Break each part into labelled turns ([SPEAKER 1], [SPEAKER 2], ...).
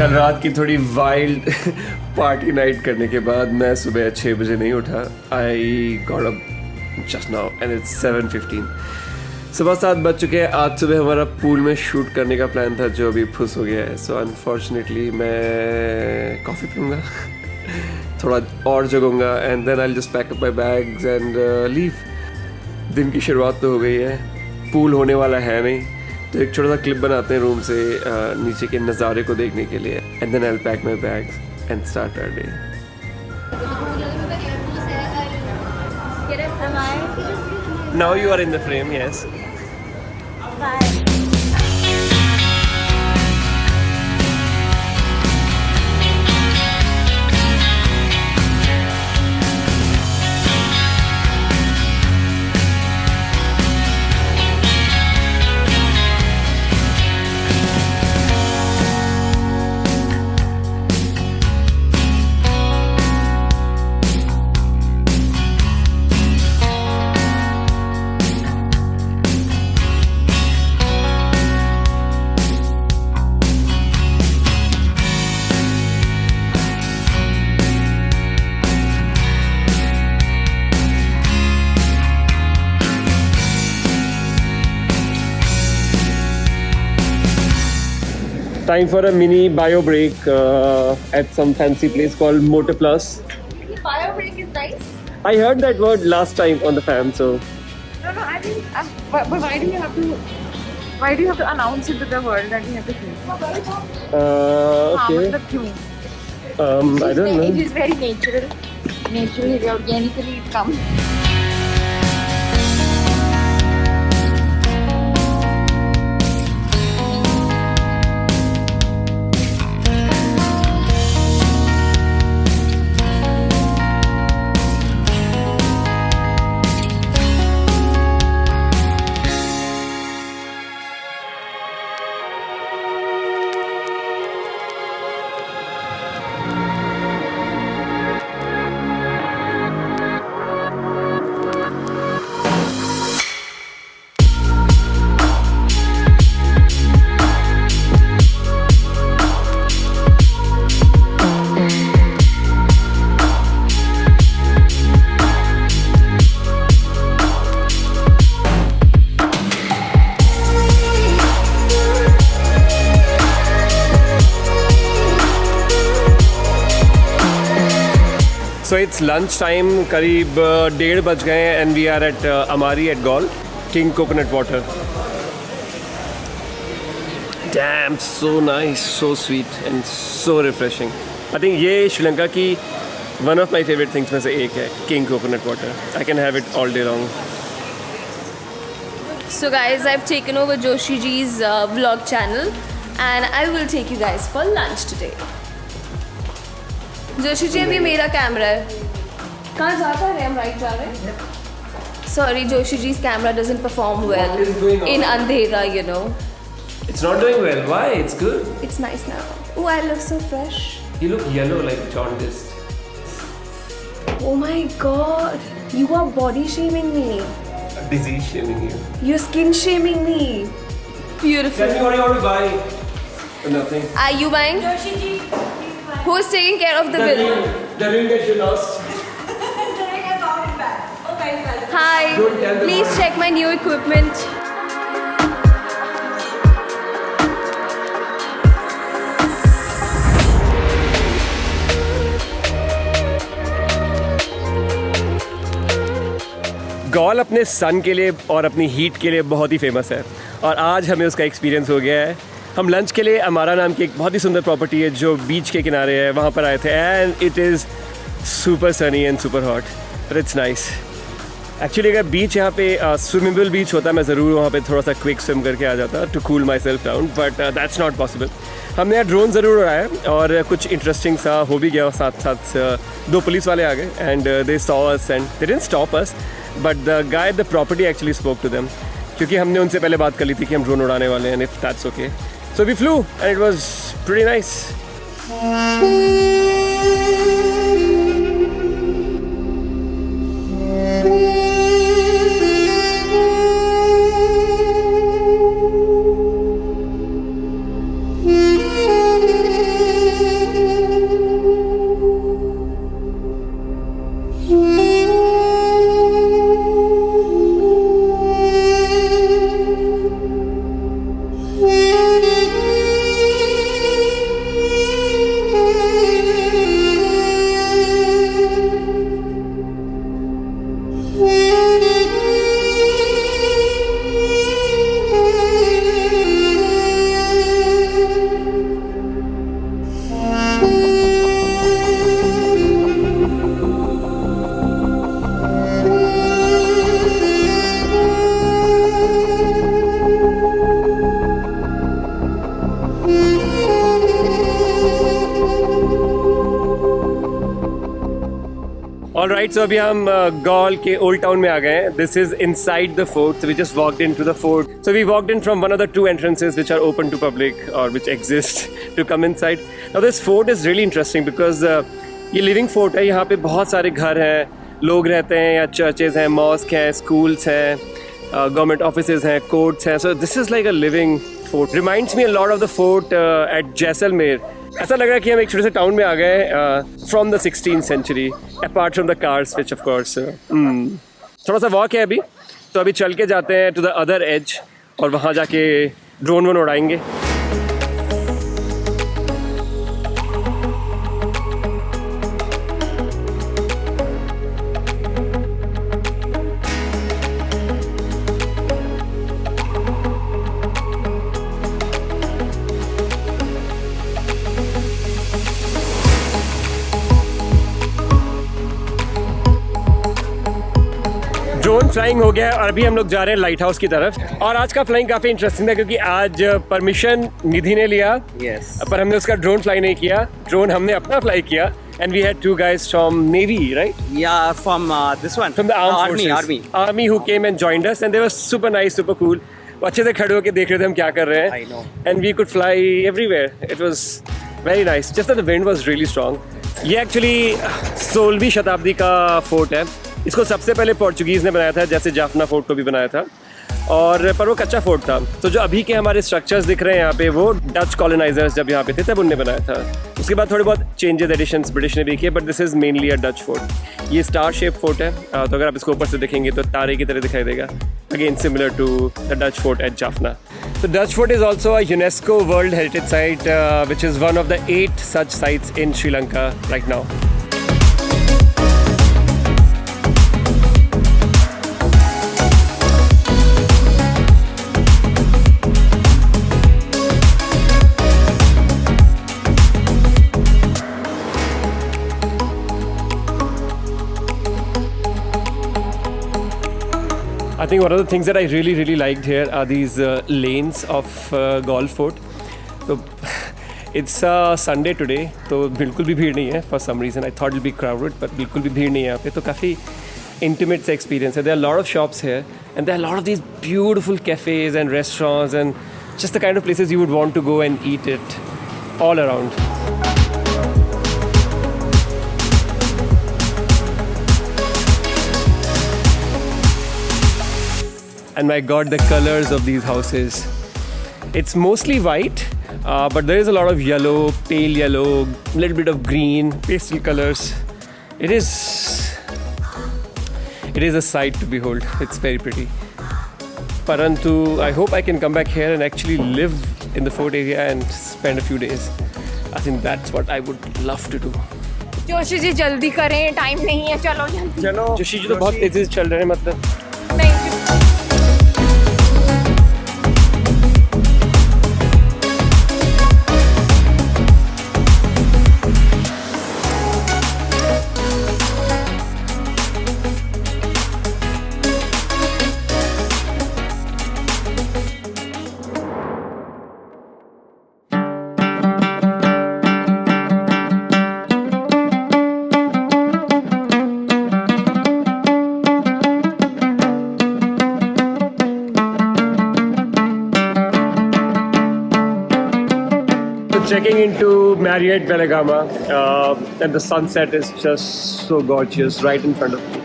[SPEAKER 1] कल रात की थोड़ी वाइल्ड पार्टी नाइट करने के बाद मैं सुबह 6 बजे नहीं उठा. I got up just now and it's 7:15. सुबह 7 बज चुके हैं. आज सुबह हमारा पूल में शूट करने का प्लान था जो अभी फुस हो गया है. सो अनफॉर्चुनेटली मैं कॉफ़ी पीऊँगा, थोड़ा और जगूँगा and then I just pack up my bags and leave. दिन की शुरुआत तो हो गई है. पूल होने वाला है नहीं, तो एक छोटा सा क्लिप बनाते हैं रूम से नीचे के नज़ारे को देखने के लिए. And then I will pack my bags and start our day. Now you are in the frame. Yes. Time for a mini bio break at some fancy place called Motor Plus.
[SPEAKER 2] Bio break is nice.
[SPEAKER 1] I heard that word last time on the fam, so.
[SPEAKER 2] No, I didn't. But why do you have to? Why do you have to announce it to the world that you have to drink?
[SPEAKER 1] Okay. I don't know.
[SPEAKER 2] It is very natural. Naturally, organically it comes.
[SPEAKER 1] So it's lunch time, करीब 1:30 बज गए हैं and we are at Amari at Galle, King Coconut Water. Damn, so nice, so sweet and so refreshing. I think ये श्रीलंका की one of my favorite things में से एक है, King Coconut Water. I can have it all day long.
[SPEAKER 3] So guys, I've taken over Joshi ji's vlog channel and I will take you guys for lunch today. Joshi ji अब ये मेरा camera है. कहाँ जाता है? हम राइट जा रहे हैं. Sorry, Joshi ji's camera doesn't perform well in अंधेरा, you know.
[SPEAKER 1] It's not doing well. Why? It's good.
[SPEAKER 3] It's nice now. Oh, I look so fresh.
[SPEAKER 1] You look yellow like jaundiced.
[SPEAKER 3] Oh my god, you are body shaming me.
[SPEAKER 1] Disease shaming you.
[SPEAKER 3] You're skin shaming me. Beautiful.
[SPEAKER 1] Tell me what you want to buy. Nothing.
[SPEAKER 3] Are you buying?
[SPEAKER 2] Joshi ji.
[SPEAKER 3] Who's taking care of the bill?
[SPEAKER 1] The ring that you lost.
[SPEAKER 3] Hi. Please check my new equipment.
[SPEAKER 1] Galle अपने सन के लिए और अपनी heat के लिए बहुत ही famous है और आज हमें उसका एक्सपीरियंस हो गया है. हम लंच के लिए अमारा नाम की एक बहुत ही सुंदर प्रॉपर्टी है जो बीच के किनारे है, वहाँ पर आए थे and it is super Sunny and super hot but it's nice. Actually अगर बीच यहाँ पे स्विमेबल बीच होता मैं ज़रूर वहाँ पे थोड़ा सा क्विक स्विम करके आ जाता to cool myself down, but that's not possible. हमने यहाँ ड्रोन ज़रूर उड़ाया और कुछ इंटरेस्टिंग सा हो भी गया. साथ साथ 2 पुलिस वाले आ गए and they saw us and they didn't stop us, but the guy the property actually spoke to them, क्योंकि हमने उनसे पहले बात कर ली थी कि हम ड्रोन उड़ाने वाले हैं, if that's okay. So we flew and it was pretty nice. Alright, so अभी हम गॉल के ओल्ड टाउन में आ गए हैं. This is inside the fort, so we just walked into the fort. So we walked in from one of the two entrances which are open to public or which exist to come inside. Now this fort is really interesting because ये living fort है. यहाँ पे बहुत सारे घर हैं, लोग रहते हैं, या चर्चेज हैं, मॉस्क हैं, स्कूल्स हैं, गवर्नमेंट ऑफिसेज हैं, कोर्ट्स हैं. So this is like a living fort. Reminds me a lot of the fort eight Jaisalmer. ऐसा लगा कि हम एक छोटे से टाउन में आ गए from the 16th century, apart from the cars which of course. थोड़ा सा वॉक है अभी, तो अभी चल के जाते हैं टू द अदर एज और वहाँ जाके ड्रोन वोन उड़ाएंगे. ड्रोन फ्लाइंग हो गया है और अभी हम लोग जा रहे हैं लाइट हाउस की तरफ. और आज का फ्लाइंग काफ़ी इंटरेस्टिंग था क्योंकि आज परमिशन निधि ने लिया.
[SPEAKER 4] Yes.
[SPEAKER 1] पर हमने उसका ड्रोन फ्लाई नहीं किया. ड्रोन हमने अपना फ्लाई किया. And we had two guys from Navy, right?
[SPEAKER 4] Yeah, from this one.
[SPEAKER 1] From the armed forces. Army who came and joined us, and they were super nice, super cool. वो अच्छे से खड़े होके देख रहे थे हम क्या कर रहे हैं.
[SPEAKER 4] I know.
[SPEAKER 1] And we could fly everywhere. It was very nice. Just that the wind was really strong. ये actually 16वीं शताब्दी का फोर्ट है. इसको सबसे पहले पोर्चुगीज़ ने बनाया था, जैसे जाफना फोर्ट को भी बनाया था. और पर वो कच्चा फोर्ट था. तो जो अभी के हमारे स्ट्रक्चर्स दिख रहे हैं यहाँ पे, वो डच कॉलोनाइजर्स जब यहाँ पे थे तब उनने बनाया था. उसके बाद थोड़े बहुत चेंजेस एडिशंस ब्रिटिश ने भी किए, but this is mainly a Dutch fort. ये स्टार शेप फोर्ट है, तो अगर आप इसको ऊपर से देखेंगे तो तारे की तरह दिखाई देगा. Again similar to the Dutch fort at Jaffna. So Dutch Fort is also a UNESCO World Heritage Site, which is one of the 8 such sites in Sri Lanka right now. I think one of the things that I really liked here are these lanes of Galle Fort. So it's Sunday today, तो बिल्कुल भी भीड़ नहीं है. For some reason I thought it'll be crowded, but बिल्कुल भी भीड़ नहीं है यहाँ पे. तो काफ़ी intimate सा experience है. There are a lot of shops here, and there are a lot of these beautiful cafes and restaurants, and just the kind of places you would want to go and eat it all around. And my God, the colors of these houses. It's mostly white, but there is a lot of yellow, pale yellow, a little bit of green, pastel colors. It is a sight to behold. It's very pretty. Parantu, I hope I can come back here and actually live in the fort area and spend a few days. I think that's what I would love to do.
[SPEAKER 2] Joshi ji जल्दी करें, time नहीं है. चलो जल्दी.
[SPEAKER 1] चलो. जोशी जी तो बहुत तेजी से चल रहे हैं, मतलब.
[SPEAKER 2] नहीं.
[SPEAKER 1] Checking into Marriott Weligama, and the sunset is just so gorgeous right in front of me.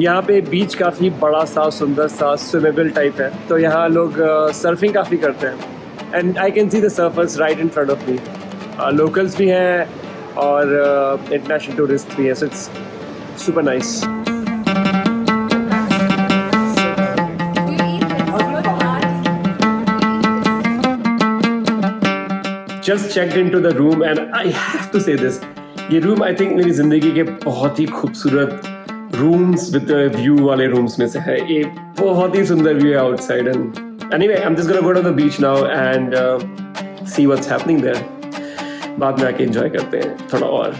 [SPEAKER 1] यहाँ पे बीच काफ़ी बड़ा सा, सुंदर सा, स्विमेबल टाइप है. तो यहाँ लोग सर्फिंग काफ़ी करते हैं. And I can see the surfers right in front of me. Locals भी हैं और इंटरनेशनल टूरिस्ट भी हैं. So it's super nice. Just checked into the room and I have to say this. ये room I think मेरी ज़िंदगी के बहुत ही खूबसूरत rooms with the view वाले rooms में से है. ये बहुत ही सुंदर view है outside. And anyway, I'm just gonna go to the beach now and see what's happening there. बाद में आके enjoy करते हैं थोड़ा और.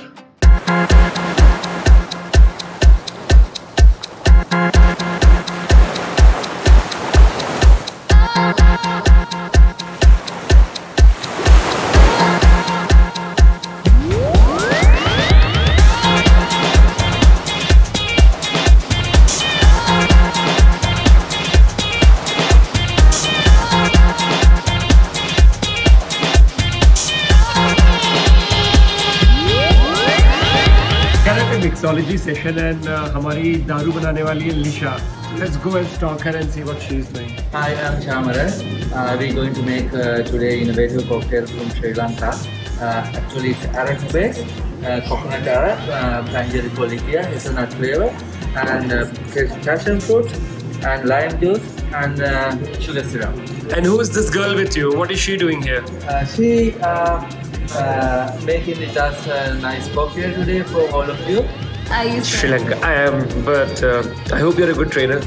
[SPEAKER 1] mixology session and हमारी दारू बनाने वाली है Lisha. Let's go and stalk her and see what she's doing.
[SPEAKER 5] Hi, I'm Chamara. We're going to make today innovative cocktail from Sri Lanka. Actually, it's Arab based, coconut Arab, tangerine politia, hazelnut flavor, and passion fruit, and lime juice, and sugar syrup.
[SPEAKER 1] And who is this girl with you? What is she doing here?
[SPEAKER 5] She making it as a nice cocktail today for all of you.
[SPEAKER 3] I used
[SPEAKER 1] Sri Lanka. I am, but I hope you're a good trainer.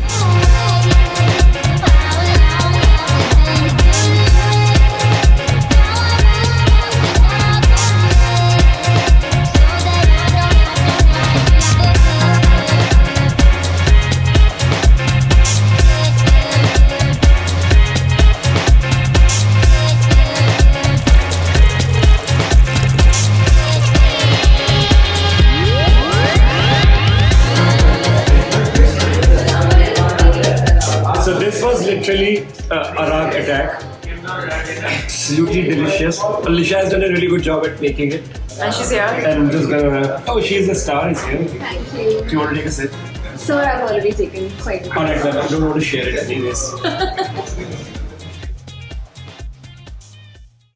[SPEAKER 1] So this was literally a rag attack. Absolutely delicious. Alicia has done a really good job at making it.
[SPEAKER 2] And she's here.
[SPEAKER 1] And just gonna. Oh, she's the star. Is here.
[SPEAKER 3] Thank you.
[SPEAKER 1] Do you want to take a sip?
[SPEAKER 3] Sir, I've already taken quite a bit.
[SPEAKER 1] Alright, then I don't want to share it anyways.